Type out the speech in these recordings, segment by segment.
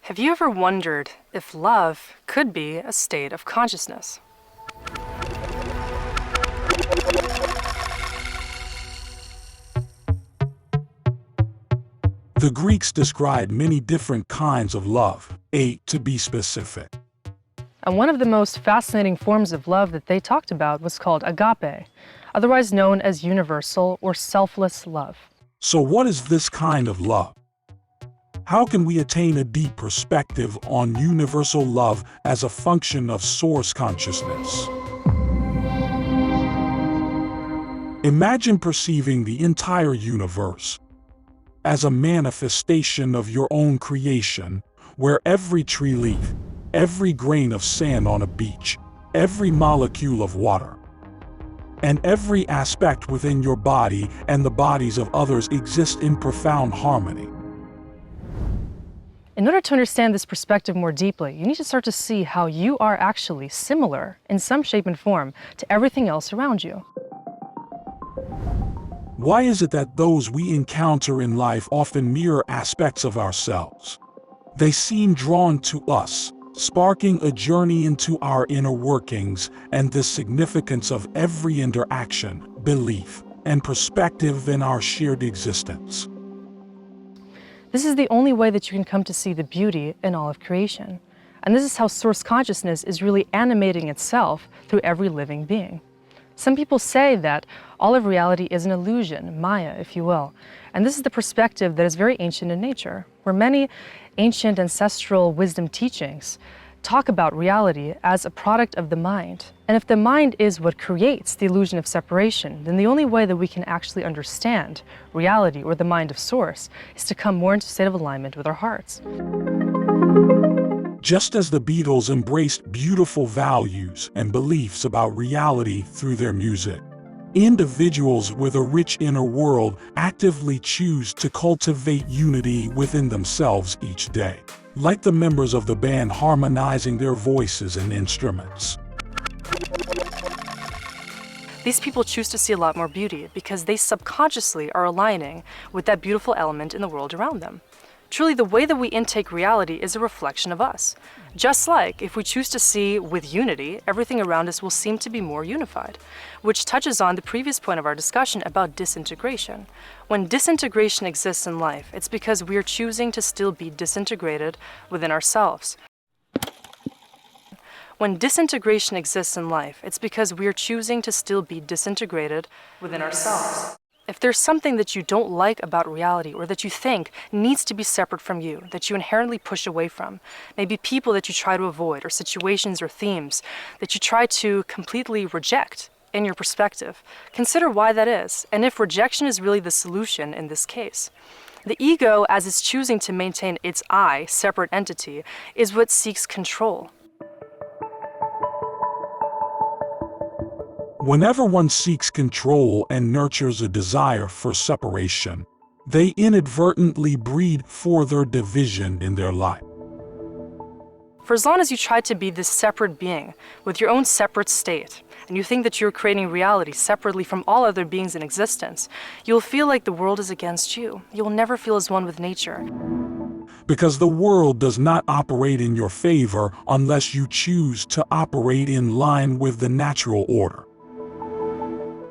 Have you ever wondered if love could be a state of consciousness? The Greeks described many different kinds of love, 8 to be specific. And one of the most fascinating forms of love that they talked about was called agape, otherwise known as universal or selfless love. So what is this kind of love? How can we attain a deep perspective on universal love as a function of source consciousness? Imagine perceiving the entire universe as a manifestation of your own creation, where every tree leaf, every grain of sand on a beach, every molecule of water, and every aspect within your body and the bodies of others exist in profound harmony. In order to understand this perspective more deeply, you need to start to see how you are actually similar in some shape and form to everything else around you. Why is it that those we encounter in life often mirror aspects of ourselves? They seem drawn to us, sparking a journey into our inner workings and the significance of every interaction, belief, and perspective in our shared existence. This is the only way that you can come to see the beauty in all of creation. And this is how source consciousness is really animating itself through every living being. Some people say that all of reality is an illusion, Maya, if you will. And this is the perspective that is very ancient in nature, where many ancient ancestral wisdom teachings talk about reality as a product of the mind. And if the mind is what creates the illusion of separation, then the only way that we can actually understand reality or the mind of source is to come more into a state of alignment with our hearts. Just as the Beatles embraced beautiful values and beliefs about reality through their music, individuals with a rich inner world actively choose to cultivate unity within themselves each day, like the members of the band harmonizing their voices and instruments. These people choose to see a lot more beauty because they subconsciously are aligning with that beautiful element in the world around them. Truly, the way that we intake reality is a reflection of us. Just like if we choose to see with unity, everything around us will seem to be more unified, which touches on the previous point of our discussion about disintegration. When disintegration exists in life, it's because we are choosing to still be disintegrated within ourselves. When disintegration exists in life, it's because we are choosing to still be disintegrated within ourselves. If there's something that you don't like about reality or that you think needs to be separate from you, that you inherently push away from, maybe people that you try to avoid or situations or themes that you try to completely reject in your perspective, consider why that is and if rejection is really the solution in this case. The ego, as it's choosing to maintain its I, separate entity, is what seeks control. Whenever one seeks control and nurtures a desire for separation, they inadvertently breed further division in their life. For as long as you try to be this separate being with your own separate state, and you think that you're creating reality separately from all other beings in existence, you'll feel like the world is against you. You'll never feel as one with nature. Because the world does not operate in your favor unless you choose to operate in line with the natural order.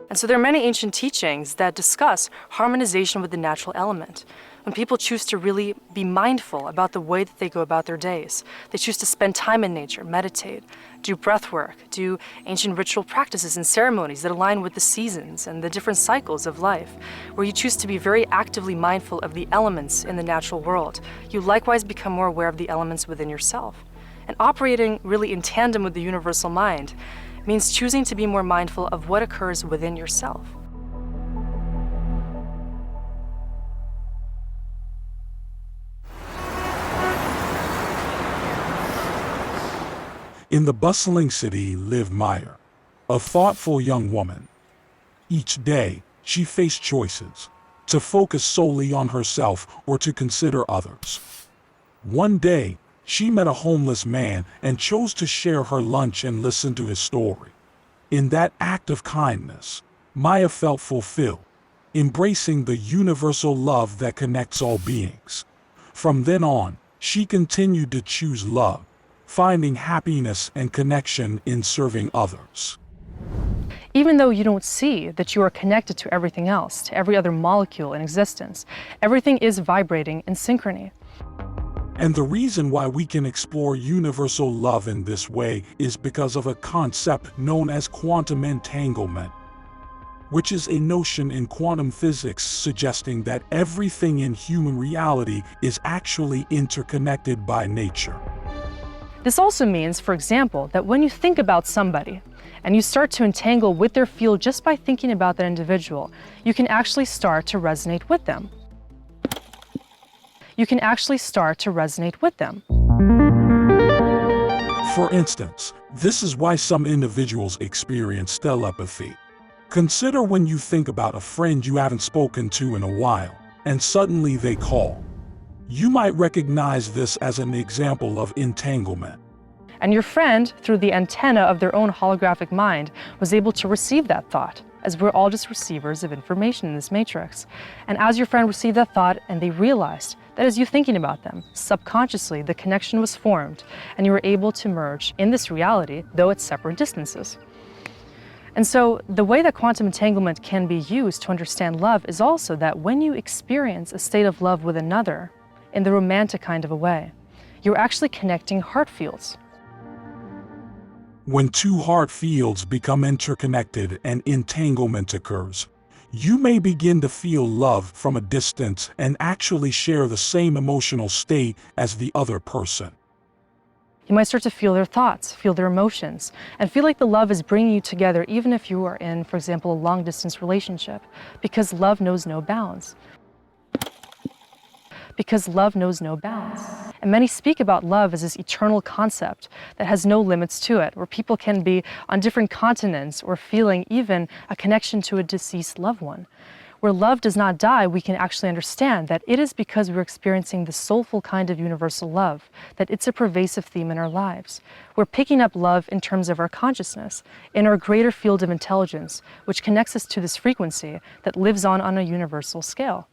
And so there are many ancient teachings that discuss harmonization with the natural element. When people choose to really be mindful about the way that they go about their days, they choose to spend time in nature, meditate, do breath work, do ancient ritual practices and ceremonies that align with the seasons and the different cycles of life, where you choose to be very actively mindful of the elements in the natural world, you likewise become more aware of the elements within yourself. And operating really in tandem with the universal mind means choosing to be more mindful of what occurs within yourself. In the bustling city lived Maya, a thoughtful young woman. Each day, she faced choices, to focus solely on herself or to consider others. One day, she met a homeless man and chose to share her lunch and listen to his story. In that act of kindness, Maya felt fulfilled, embracing the universal love that connects all beings. From then on, she continued to choose love, finding happiness and connection in serving others. Even though you don't see that you are connected to everything else, to every other molecule in existence, everything is vibrating in synchrony. And the reason why we can explore universal love in this way is because of a concept known as quantum entanglement, which is a notion in quantum physics suggesting that everything in human reality is actually interconnected by nature. This also means, for example, that when you think about somebody and you start to entangle with their field just by thinking about that individual, you can actually start to resonate with them. You can actually start to resonate with them. For instance, this is why some individuals experience telepathy. Consider when you think about a friend you haven't spoken to in a while, and suddenly they call. You might recognize this as an example of entanglement. And your friend, through the antenna of their own holographic mind, was able to receive that thought, as we're all just receivers of information in this matrix. And as your friend received that thought and they realized that as you thinking about them, subconsciously the connection was formed and you were able to merge in this reality, though at separate distances. And so the way that quantum entanglement can be used to understand love is also that when you experience a state of love with another, in the romantic kind of a way, you're actually connecting heart fields. When two heart fields become interconnected and entanglement occurs, you may begin to feel love from a distance and actually share the same emotional state as the other person. You might start to feel their thoughts, feel their emotions, and feel like the love is bringing you together even if you are in, for example, a long-distance relationship, because love knows no bounds. Because love knows no bounds. And many speak about love as this eternal concept that has no limits to it, where people can be on different continents or feeling even a connection to a deceased loved one. Where love does not die, we can actually understand that it is because we're experiencing the soulful kind of universal love, that it's a pervasive theme in our lives. We're picking up love in terms of our consciousness, in our greater field of intelligence, which connects us to this frequency that lives on a universal scale.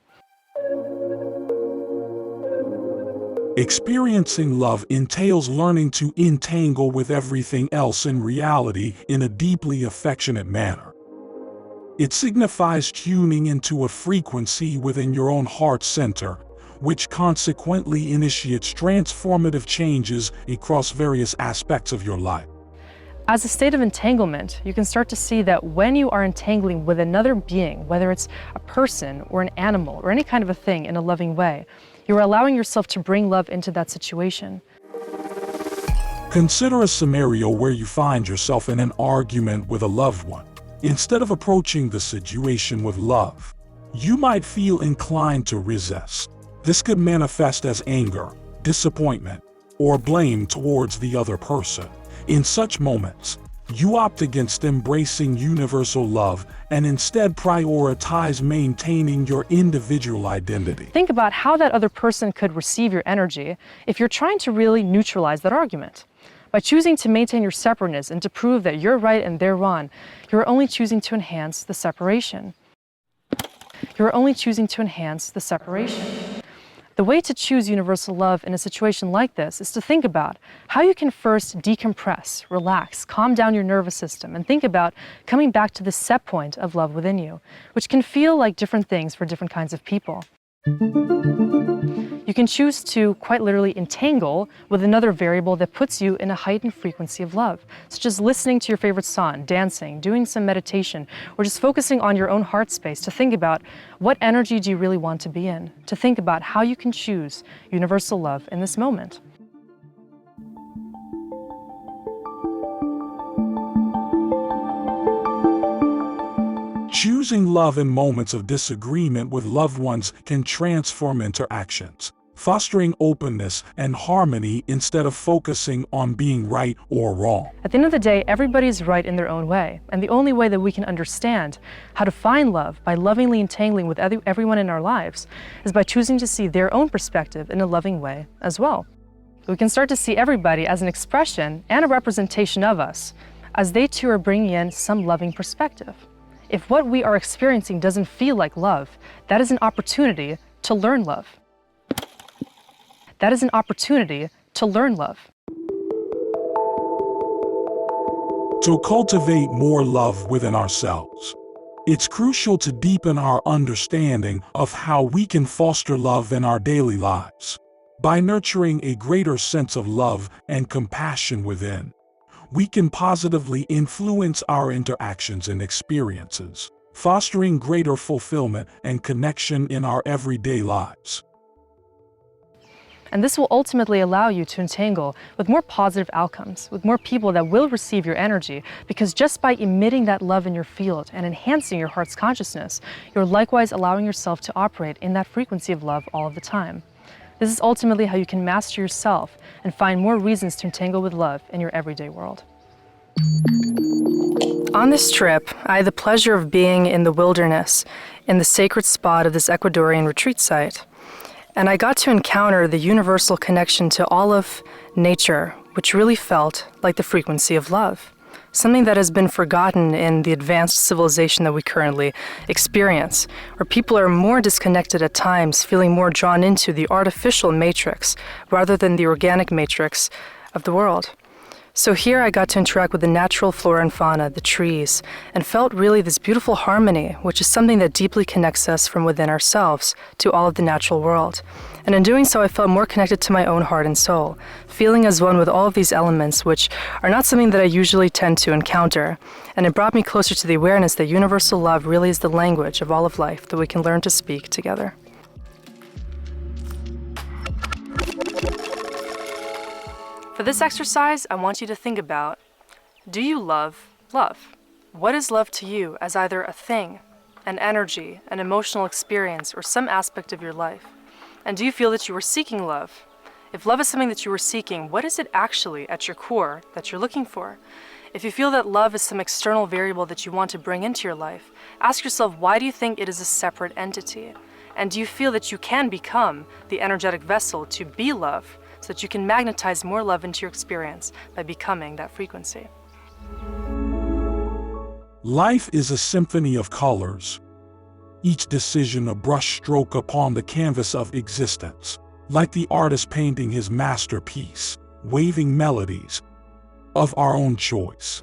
Experiencing love entails learning to entangle with everything else in reality in a deeply affectionate manner. It signifies tuning into a frequency within your own heart center, which consequently initiates transformative changes across various aspects of your life. As a state of entanglement, you can start to see that when you are entangling with another being, whether it's a person or an animal or any kind of a thing in a loving way, you are allowing yourself to bring love into that situation. Consider a scenario where you find yourself in an argument with a loved one. Instead of approaching the situation with love, you might feel inclined to resist. This could manifest as anger, disappointment, or blame towards the other person. In such moments, you opt against embracing universal love and instead prioritize maintaining your individual identity. Think about how that other person could receive your energy if you're trying to really neutralize that argument. By choosing to maintain your separateness and to prove that you're right and they're wrong, you're only choosing to enhance the separation. You're only choosing to enhance the separation. The way to choose universal love in a situation like this is to think about how you can first decompress, relax, calm down your nervous system, and think about coming back to the set point of love within you, which can feel like different things for different kinds of people. You can choose to quite literally entangle with another variable that puts you in a heightened frequency of love, such as listening to your favorite song, dancing, doing some meditation, or just focusing on your own heart space to think about what energy do you really want to be in, to think about how you can choose universal love in this moment. Choosing love in moments of disagreement with loved ones can transform interactions, fostering openness and harmony instead of focusing on being right or wrong. At the end of the day, everybody's right in their own way, and the only way that we can understand how to find love by lovingly entangling with everyone in our lives is by choosing to see their own perspective in a loving way as well. We can start to see everybody as an expression and a representation of us, as they too are bringing in some loving perspective. If what we are experiencing doesn't feel like love, that is an opportunity to learn love. that is an opportunity to learn love. To cultivate more love within ourselves, it's crucial to deepen our understanding of how we can foster love in our daily lives. By nurturing a greater sense of love and compassion within, we can positively influence our interactions and experiences, fostering greater fulfillment and connection in our everyday lives. And this will ultimately allow you to entangle with more positive outcomes, with more people that will receive your energy, because just by emitting that love in your field and enhancing your heart's consciousness, you're likewise allowing yourself to operate in that frequency of love all of the time. This is ultimately how you can master yourself and find more reasons to entangle with love in your everyday world. On this trip, I had the pleasure of being in the wilderness, in the sacred spot of this Ecuadorian retreat site. And I got to encounter the universal connection to all of nature, which really felt like the frequency of love. Something that has been forgotten in the advanced civilization that we currently experience, where people are more disconnected at times, feeling more drawn into the artificial matrix rather than the organic matrix of the world. So here I got to interact with the natural flora and fauna, the trees, and felt really this beautiful harmony, which is something that deeply connects us from within ourselves to all of the natural world. And in doing so, I felt more connected to my own heart and soul, feeling as one with all of these elements, which are not something that I usually tend to encounter. And it brought me closer to the awareness that universal love really is the language of all of life that we can learn to speak together. For this exercise, I want you to think about, do you love love? What is love to you as either a thing, an energy, an emotional experience, or some aspect of your life? And do you feel that you are seeking love? If love is something that you are seeking, what is it actually at your core that you're looking for? If you feel that love is some external variable that you want to bring into your life, ask yourself, why do you think it is a separate entity? And do you feel that you can become the energetic vessel to be love, so that you can magnetize more love into your experience by becoming that frequency? Life is a symphony of colors, each decision a brushstroke upon the canvas of existence, like the artist painting his masterpiece, waving melodies of our own choice.